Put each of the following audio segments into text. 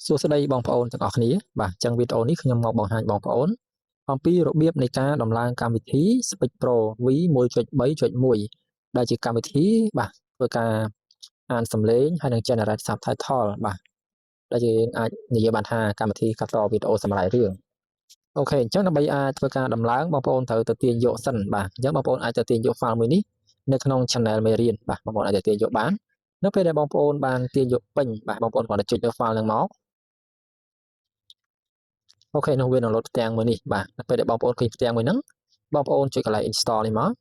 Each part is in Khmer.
សួស្តីបងប្អូនទាំងអស់គ្នាបាទអញ្ចឹងវីដេអូនេះខ្ញុំមកបង្ហាញបងប្អូនអំពីរបៀបនៃការដំឡើងកម្មវិធី Speak Pro V1.3.1 ដែលជាកម្មវិធីបាទធ្វើការអានសំឡេងហើយនឹង generate subtitle បាទដែលយើងអាចនិយាយបានថាកម្មវិធីកាត់តវីដេអូសម្រាប់រឿងអូខេអញ្ចឹងដើម្បីអាចធ្វើការដំឡើងបងប្អូនត្រូវទៅទាញយកសិនបាទអញ្ចឹងបងប្អូនអាចទៅទាញយក file មួយនេះនៅក្នុង channel មេរៀនបាទបងប្អូនអាចទៅទាញយកបាននៅពេលដែលបងប្អូនបានទាញយកពេញបាទបងប្អូនគ្រាន់តែចុចលើ file ហ្នឹងមកអូខេនោះវានឹងលោតផ្ទាំងមួយនេះបាទពេលដែលបងប្អូនឃើញផ្ទាំងមួយហ្នឹងបងប្អូនចុចកន្លែង install នេះមក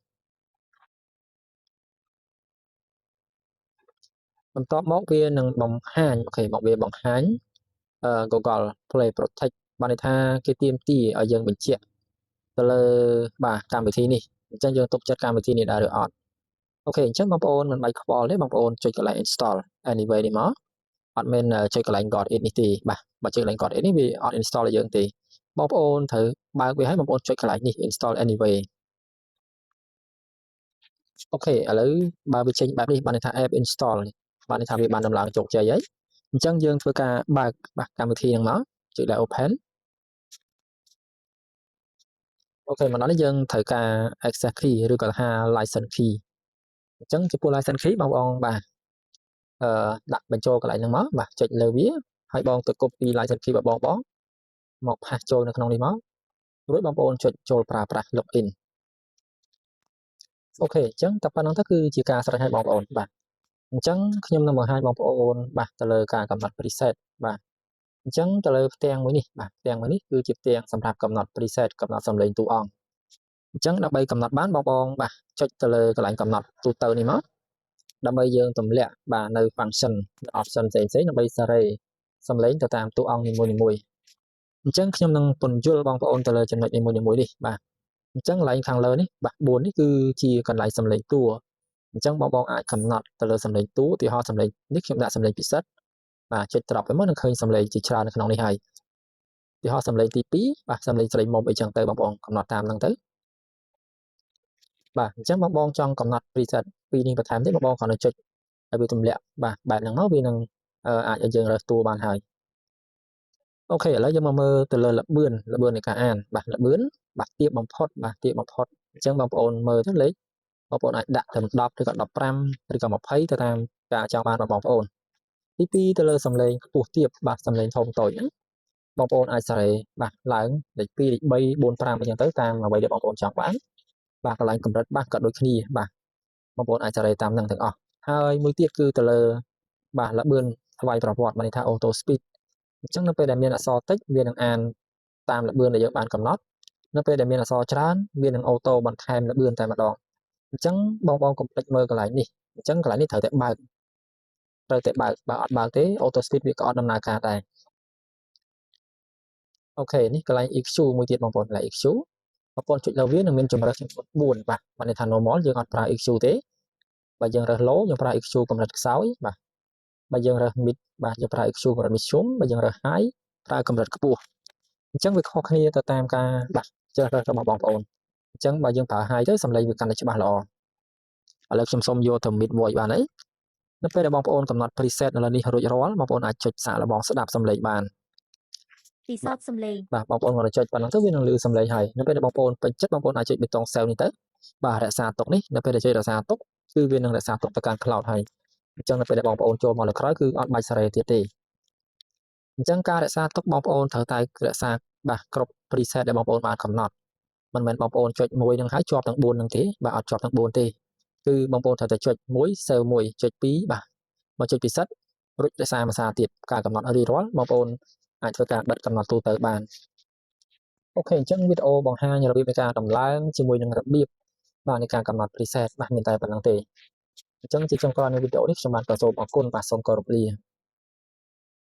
បន្ទាប់មកវានឹងបង្ហាញអូខេមកវាបង្ហាញGoogle Play Protect បានន័យថាគេទាមទារឲ្យយើងបញ្ជាក់ទៅលើបាទកម្មវិធីនេះអញ្ចឹងយើងទុកចិត្តកម្មវិធីនេះដែរឬអត់អូខេអញ្ចឹងបងប្អូនមិនបាច់ខ្វល់ទេបងប្អូនចុចកន្លែង install anyway នេះមកអត់មែនចុចកន្លែង got it នេះទេបាទបើចុចកន្លែង got it នេះវាអត់ install ឲ្យយើងទេបងប្អូនត្រូវបើកវាឲ្យបងប្អូនចុចកន្លែងនេះ install anyway អូខេឥឡូវបើវាចេញបែបនេះបានន័យថា app install បានន័យថាវាបានដំឡើងជោគជ័យហើយអញ្ចឹងយើងធ្វើការបើកបាទកម្មវិធីហ្នឹងមកចុចលើ open អូខេមកដល់នេះយើងត្រូវការ access key ឬក៏ថា license key អញ្ចឹងចំពោះ license key បងប្អូនបាទដាក់បញ្ចូលកន្លែងហ្នឹងមកបាទចុចលើវាហើយបងទៅ copy license key របស់បងមកផាសចូលនៅក្នុងនេះមករួចបងប្អូនចុចចូលប្រើប្រាស់ login អូខេអញ្ចឹងតែប៉ុណ្្នឹងទៅគឺជាការស្រេចឲ្យបងប្អូនបាទអញ្ចឹងខ្ញុំនឹងបង្ហាញបងប្អូនបាទទៅលើការកំណត់ preset បាទអញ្ចឹងទៅលើផ្ទាំងមួយនេះបាទផ្ទាំងមួយនេះគឺជាផ្ទាំងសម្រាប់កំណត់ preset កំណត់សំឡេងតួអង្គអញ្ចឹងដើម្បីកំណត់បានបងប្អូនបាទចុចទៅលើកន្លែងកំណត់ទូទៅនេះមកដើម្បីយើងទម្លាក់បាទនៅ function option ផ្សេងៗដើម្បីសារ៉េសំឡេងទៅតាមតួអង្គនីមួយៗអញ្ចឹងខ្ញុំនឹងពន្យល់បងប្អូនទៅលើចំណុចនីមួយៗនេះបាទអញ្ចឹងកន្លែងខាងលើនេះបាទ4នេះគឺជាកន្លែងសំឡេងតួអញ្ចឹងបងអាចកំណត់ទៅលើសំឡេងតួឧទាហរណ៍សំឡេងនេះខ្ញុំដាក់សំឡេងពិសិដ្ឋបាទចុចត្រប់ទៅមកនឹងឃើញសំឡេងជាច្រើននៅក្នុងនេះហើយឧទាហរណ៍សំឡេងទី2បាទសំឡេងស្រីមុំអីចឹងទៅបងប្អូនកំណត់តាមហ្នឹងទៅបាទអញ្ចឹងបងចង់កំណត់ preset ពីរនេះបន្ថែមទៀតបងគ្រាន់តែចុចឲ្យវាទម្លាក់បាទបែបហ្នឹងមកវានឹងអាចឲ្យយើងរើសតួបានហើយអូខេឥឡូវយើងមកមើលទៅលើល្បឿននៃការអានបាទល្បឿនបាទទាបបំផុតបាទទាបបំផុតអញ្ចឹងបងប្អូនមើលទៅលេខបងប្អូនអាចដាក់ត្រឹម10ឬក៏15ឬក៏20ទៅតាមការចង់បានរបស់បងប្អូនទី2ទៅលើសំឡេងខ្ពស់ទាបបាទសំឡេងធំតូចហ្នឹងបងប្អូនអាចសារ៉េបាទឡើងលេខ2លេខ3 4 5អញ្ចឹងទៅតាមអ្វីដែលបងប្អូនចង់បានបាទកន្លែងកម្រិតបាទក៏ដូចគ្នាបាទបងប្អូនអាចសារ៉េតាមហ្នឹងទាំងអស់ហើយមួយទៀតគឺទៅលើបាទល្បឿនថ្វាយប្រវត្តិបានន័យថា auto speed អញ្ចឹងនៅពេលដែលមានអក្សរតិចវានឹងអានតាមល្បឿនដែលយើងបានកំណត់នៅពេលដែលមានអក្សរច្រើនវានឹងអូតូបន្ថែមល្បឿនតែម្ដងអញ្ចឹងបងកុំភ្លេចមើលកន្លែងនេះអញ្ចឹងកន្លែងនេះត្រូវតែបើកបើអត់បើកទេ auto speed វាក៏អត់ដំណើរការដែរអូខេនេះកន្លែង EQ មួយទៀតបងប្អូនកន្លែង EQ បងប្អូនចុចលើវានឹងមានចម្រើសចំនួន4បាទបានន័យថា normal យើងអត់ប្រើ EQ ទេបើយើងរើស low យើងប្រើ EQ កម្រិតខ្សោយបាទបើយើងរើស mid បាទយើងប្រើ EQ កម្រិតមធ្យមបើយើងរើស high ប្រើកម្រិតខ្ពស់អញ្ចឹងវាខុសគ្នាទៅតាមការបាទជ្រើសរើសរបស់បងប្អូនអញ្ចឹងបើយើងប្រើ high ទៅសំឡេងវាកាន់តែច្បាស់ល្អឥឡូវខ្ញុំសូមយកទៅ mid voice បានហើយនៅពេលដែលបងប្អូនកំណត់ preset នៅលើនេះរួចរាល់បងប្អូនអាចចុចសាកល្បងស្ដាប់សំឡេងបានពិសោធន៍សំឡេងបាទបងប្អូនគាត់ចុចប៉ុណ្ណឹងទៅវានឹងឮសំឡេងហើយនៅពេលដែលបងប្អូនពេញចិត្តបងប្អូនអាចចុចប៊ូតុង save នេះទៅបាទរក្សាទុកនេះនៅពេលដែលចុចរក្សាទុកគឺវានឹងរក្សាទុកទៅកាន់ cloud ហើយអញ្ចឹងនៅពេលដែលបងប្អូនចូលមកលើក្រោយគឺអត់បាច់សារ៉េទៀតទេអញ្ចឹងការរក្សាទុកបងប្អូនត្រូវតែរក្សាបាទគ្រប់ preset ដែលបងប្អូនបានកំណត់មិនមែនបងប្អូនចុច1នឹងហើយជាប់ទាំង4នឹងទេបាទអត់ជាប់ទាំង4ទេគឺបងប្អូនត្រូវតែចុច1 save 1ចុច2បាទមកចុចពិសិដ្ឋរួចរក្សាភាសាទៀតការកំណត់រៀបរាល់បងប្អូនអាចធ្វើការបិទកំណត់ទូទៅបានអូខេអញ្ចឹងវីដេអូបង្ហាញរបៀបនៃការដំឡើងជាមួយនឹងរបៀបបាទនៃការកំណត់ preset បាទមានតែប៉ុណ្្នឹងទេអញ្ចឹងជាចុងក្រោយនៃវីដេអូនេះខ្ញុំបាទក៏សូមអរគុណបាទសូមគោរពលា